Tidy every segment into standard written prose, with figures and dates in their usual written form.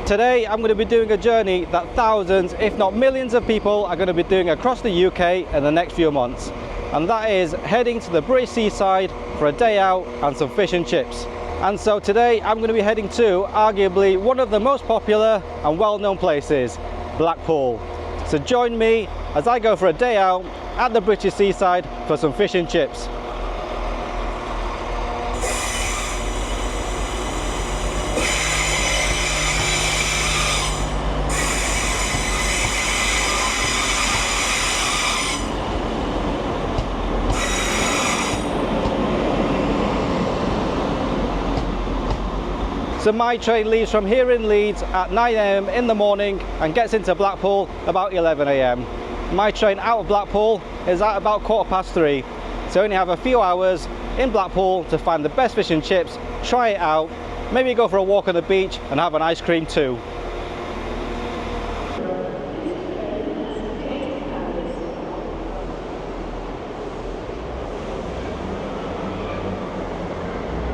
Today I'm going to be doing a journey that thousands, if not millions of people are going to be doing across the UK in the next few months. And that is heading to the British seaside for a day out and some fish and chips. And so today I'm going to be heading to arguably one of the most popular and well-known places, Blackpool. So join me as I go for a day out at the British seaside for some fish and chips. So my train leaves from here in Leeds at 9 AM in the morning and gets into Blackpool about 11 AM. My train out of Blackpool is at about 3:15, so I only have a few hours in Blackpool to find the best fish and chips, try it out, maybe go for a walk on the beach and have an ice cream too.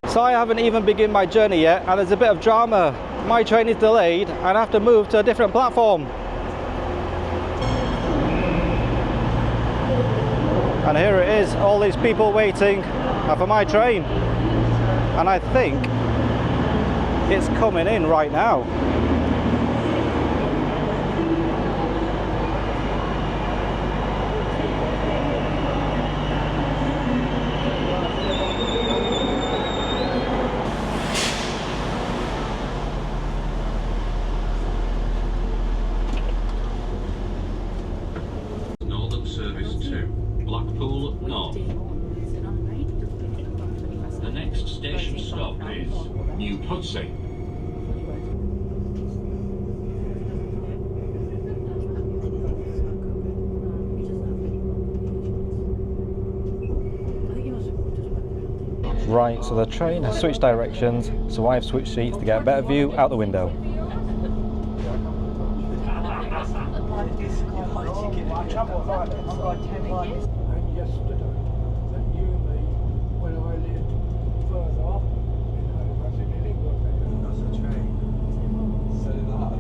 So I haven't even begun my journey yet and there's a bit of drama. My train is delayed and I have to move to a different platform. And here it is, all these people waiting for my train. And I think it's coming in right now. Service to Blackpool North. The next station stop is New Pudsey. Right, so the train has switched directions, so I've switched seats to get a better view out the window. And yesterday, that you and me, when I lived further up in Halifax in Illingworth, that's a train. So that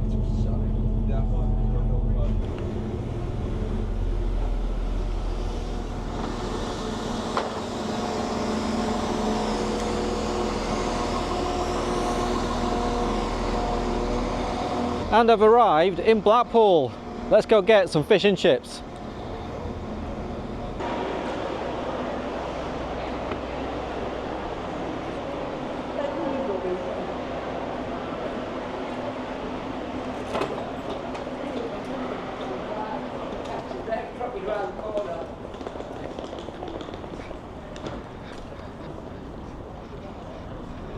it's sunny. Yeah, And I've arrived in Blackpool. Let's go get some fish and chips.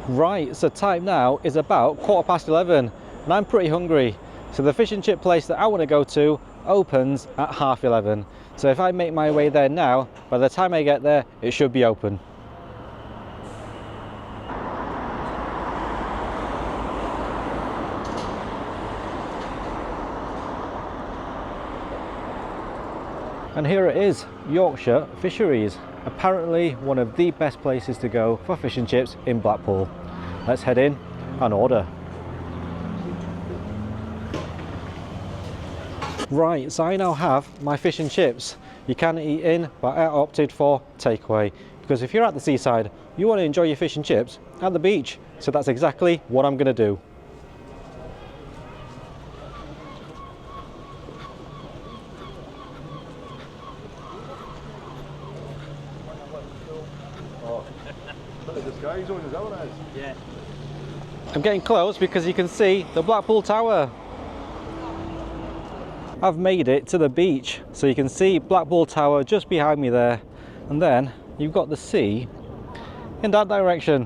Right, so time now is about 11:15. And I'm pretty hungry, so the fish and chip place that I want to go to opens at 11:30. So if I make my way there now, by the time I get there it should be open. And here it is, Yorkshire Fisheries, apparently one of the best places to go for fish and chips in Blackpool. Let's head in and order. Right, so I now have my fish and chips. You can eat in, but I opted for takeaway because if you're at the seaside, you want to enjoy your fish and chips at the beach. So that's exactly what I'm going to do. I'm getting close because you can see the Blackpool Tower. I've made it to the beach, so you can see Blackpool Tower just behind me there, and then you've got the sea in that direction.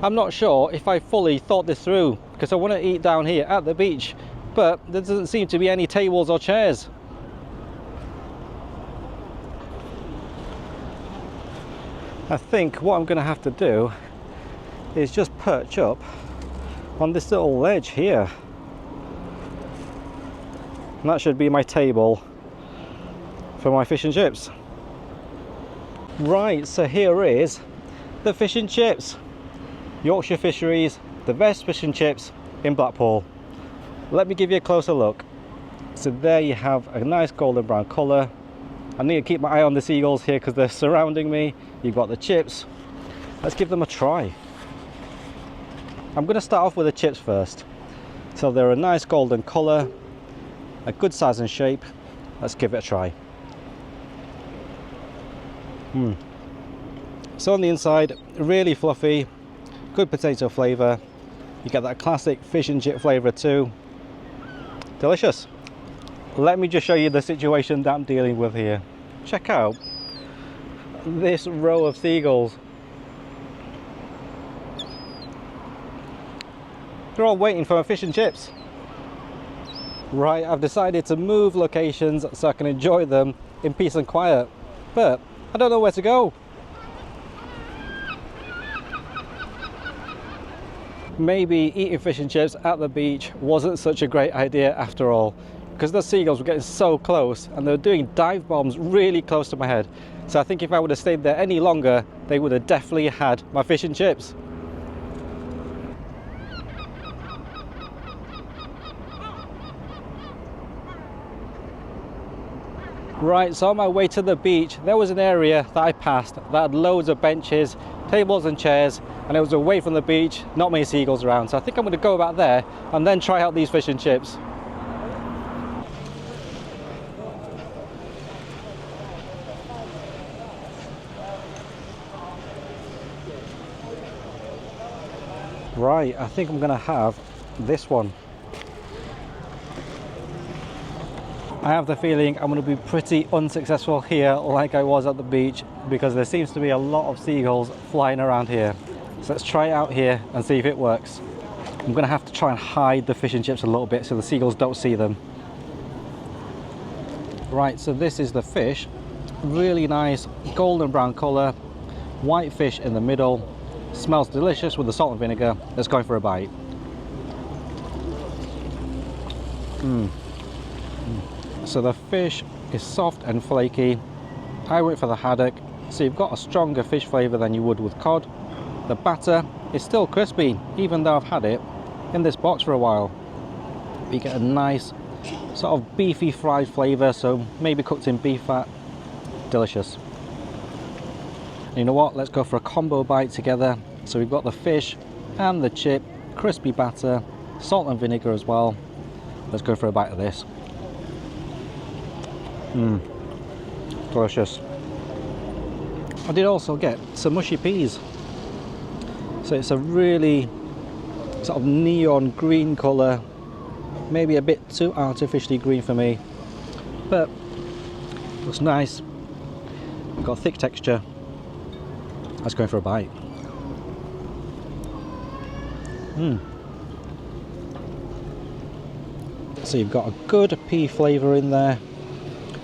I'm not sure if I fully thought this through because I want to eat down here at the beach, but there doesn't seem to be any tables or chairs. I think what I'm going to have to do is just perch up on this little ledge here. And that should be my table for my fish and chips. Right, so here is the fish and chips. Yorkshire Fisheries, the best fish and chips in Blackpool. Let me give you a closer look. So there you have a nice golden brown colour. I need to keep my eye on the seagulls here because they're surrounding me. You've got the chips. Let's give them a try. I'm going to start off with the chips first. So they're a nice golden colour, a good size and shape. Let's give it a try. So on the inside, really fluffy, good potato flavour. You get that classic fish and chip flavour too. Delicious. Let me just show you the situation that I'm dealing with here. Check out this row of seagulls. They're all waiting for my fish and chips. Right, I've decided to move locations so I can enjoy them in peace and quiet, but I don't know where to go. Maybe eating fish and chips at the beach wasn't such a great idea after all, because the seagulls were getting so close and they were doing dive bombs really close to my head. So I think if I would have stayed there any longer, they would have definitely had my fish and chips. Right, so on my way to the beach, there was an area that I passed that had loads of benches, tables and chairs, and it was away from the beach, not many seagulls around. So I think I'm going to go back there and then try out these fish and chips. Right, I think I'm going to have this one. I have the feeling I'm going to be pretty unsuccessful here like I was at the beach, because there seems to be a lot of seagulls flying around here. So let's try it out here and see if it works. I'm going to have to try and hide the fish and chips a little bit so the seagulls don't see them. Right, so this is the fish. Really nice golden brown colour, white fish in the middle. Smells delicious with the salt and vinegar. Let's go for a bite. So the fish is soft and flaky. I went for the haddock, so you've got a stronger fish flavour than you would with cod. The batter is still crispy, even though I've had it in this box for a while. You get a nice sort of beefy fried flavour, so maybe cooked in beef fat. Delicious. And you know what, let's go for a combo bite together. So we've got the fish and the chip, crispy batter, salt and vinegar as well. Let's go for a bite of this. Delicious. I did also get some mushy peas. So it's a really sort of neon green colour, maybe a bit too artificially green for me, but looks nice. Got a thick texture. Let's go for a bite. So you've got a good pea flavour in there,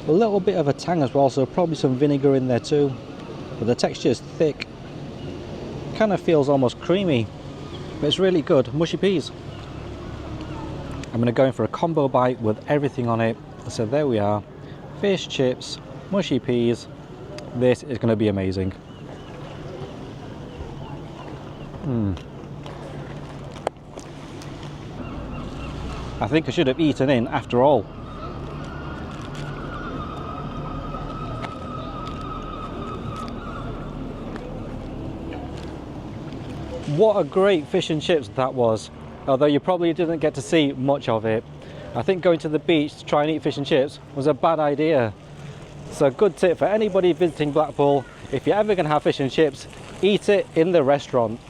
a little bit of a tang as well, so probably some vinegar in there too, but the texture is thick, kind of feels almost creamy, but it's really good. Mushy peas. I'm going to go in for a combo bite with everything on it. So there we are, fish, chips, mushy peas. This is going to be amazing. I think I should have eaten in after all. What a great fish and chips that was, although you probably didn't get to see much of it. I think going to the beach to try and eat fish and chips was a bad idea. So good tip for anybody visiting Blackpool: if you're ever going to have fish and chips, eat it in the restaurant.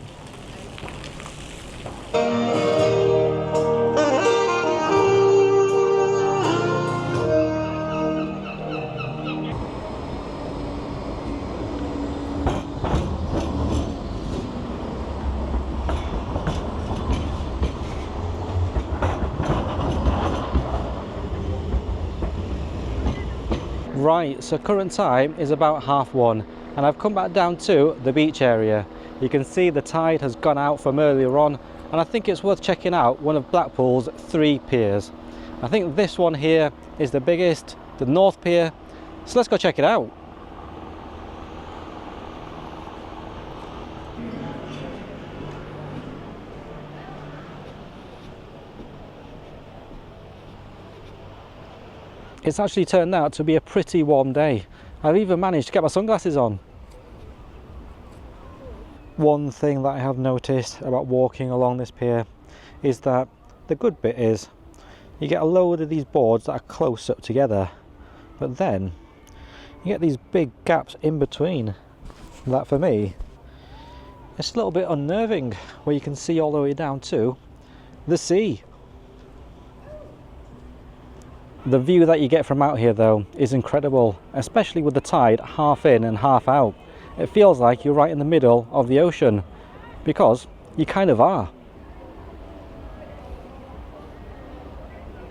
Right, so current time is about 1:30 and I've come back down to the beach area. You can see the tide has gone out from earlier on, and I think it's worth checking out one of Blackpool's 3 piers. I think this one here is the biggest, the North Pier. So let's go check it out. It's actually turned out to be a pretty warm day. I've even managed to get my sunglasses on. One thing that I have noticed about walking along this pier is that the good bit is you get a load of these boards that are close up together, but then you get these big gaps in between. That for me, it's a little bit unnerving, where you can see all the way down to the sea. The view that you get from out here though is incredible, especially with the tide half in and half out. It feels like you're right in the middle of the ocean, because you kind of are.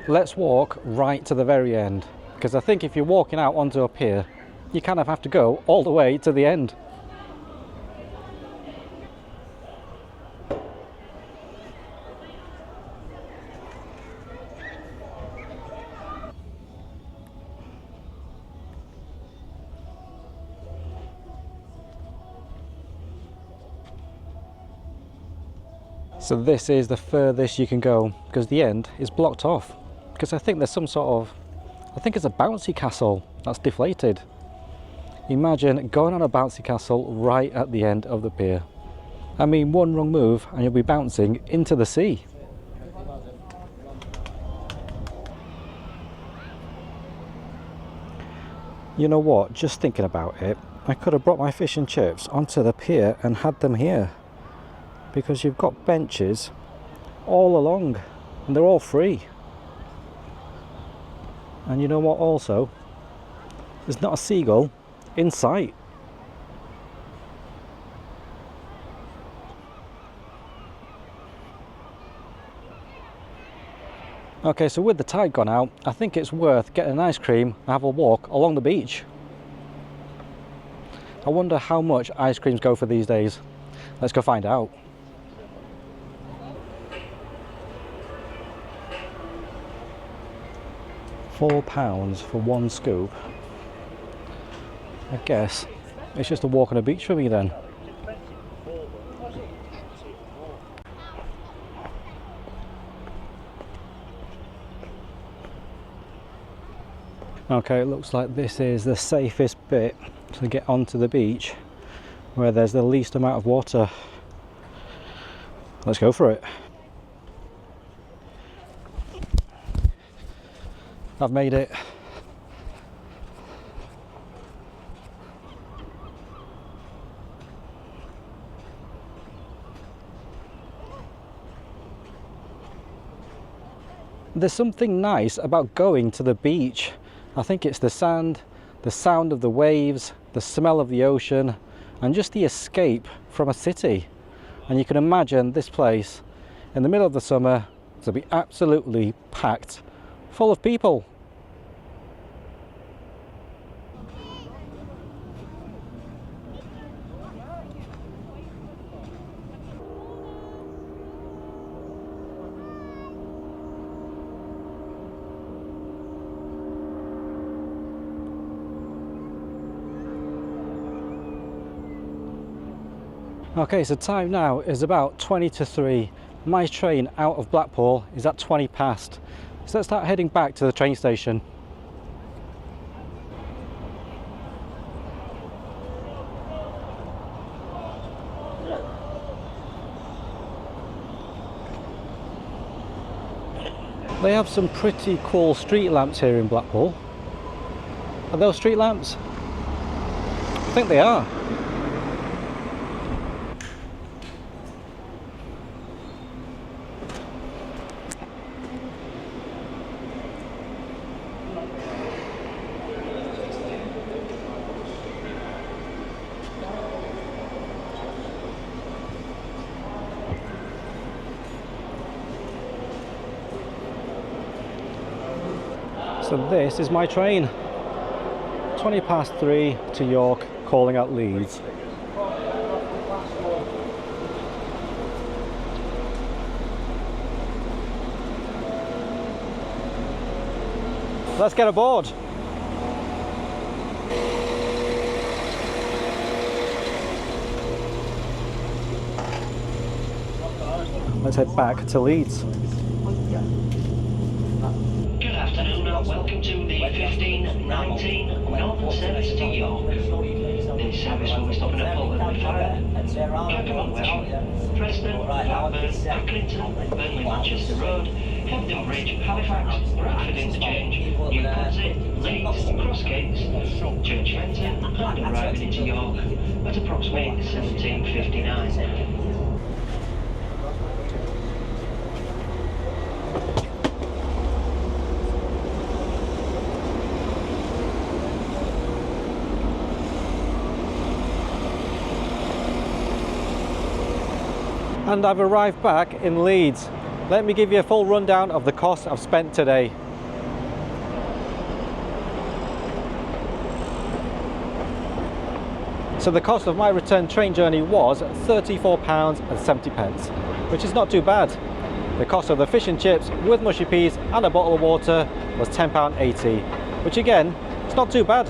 Let's walk right to the very end, because I think if you're walking out onto a pier, you kind of have to go all the way to the end. So this is the furthest you can go, because the end is blocked off. Because I think there's some sort of, I think it's a bouncy castle that's deflated. Imagine going on a bouncy castle right at the end of the pier. I mean, one wrong move and you'll be bouncing into the sea. You know what, just thinking about it, I could have brought my fish and chips onto the pier and had them here. Because you've got benches all along and they're all free. And you know what also? There's not a seagull in sight. Okay, so with the tide gone out, I think it's worth getting an ice cream and have a walk along the beach. I wonder how much ice creams go for these days. Let's go find out. £4 for one scoop. I guess it's just a walk on a beach for me then. Okay, it looks like this is the safest bit to get onto the beach, where there's the least amount of water. Let's go for it. I've made it. There's something nice about going to the beach. I think it's the sand, the sound of the waves, the smell of the ocean, and just the escape from a city. And you can imagine this place in the middle of the summer to be absolutely packed, full of people. Okay, so time now is about 20 to 3. My train out of Blackpool is at 20 past. So let's start heading back to the train station. They have some pretty cool street lamps here in Blackpool. Are those street lamps? I think they are. So this is my train, 20 past 3 to York, calling at Leeds. let's get aboard. Let's head back to Leeds. Good afternoon and welcome to the 1519 Northern Service to York. The service will be stopping at Bolton McFarren, Clapham West, Preston, Blackburn, Accrington, Burnley Manchester Road, Hebden Bridge, Halifax, Bradford Interchange, New Pudsey, Leeds, Crossgates, Church Fenton, and arriving into York at approximately 17:59. And I've arrived back in Leeds. Let me give you a full rundown of the costs I've spent today. So the cost of my return train journey was £34.70, which is not too bad. The cost of the fish and chips with mushy peas and a bottle of water was £10.80, which again, it's not too bad.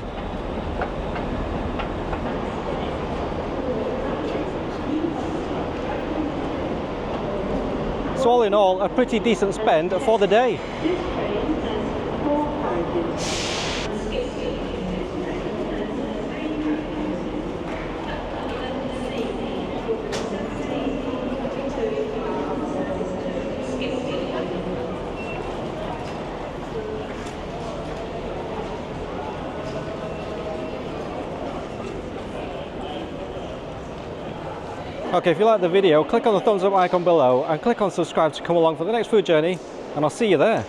So all in all, a pretty decent spend for the day. Okay, if you like the video, click on the thumbs up icon below and click on subscribe to come along for the next food journey, and I'll see you there.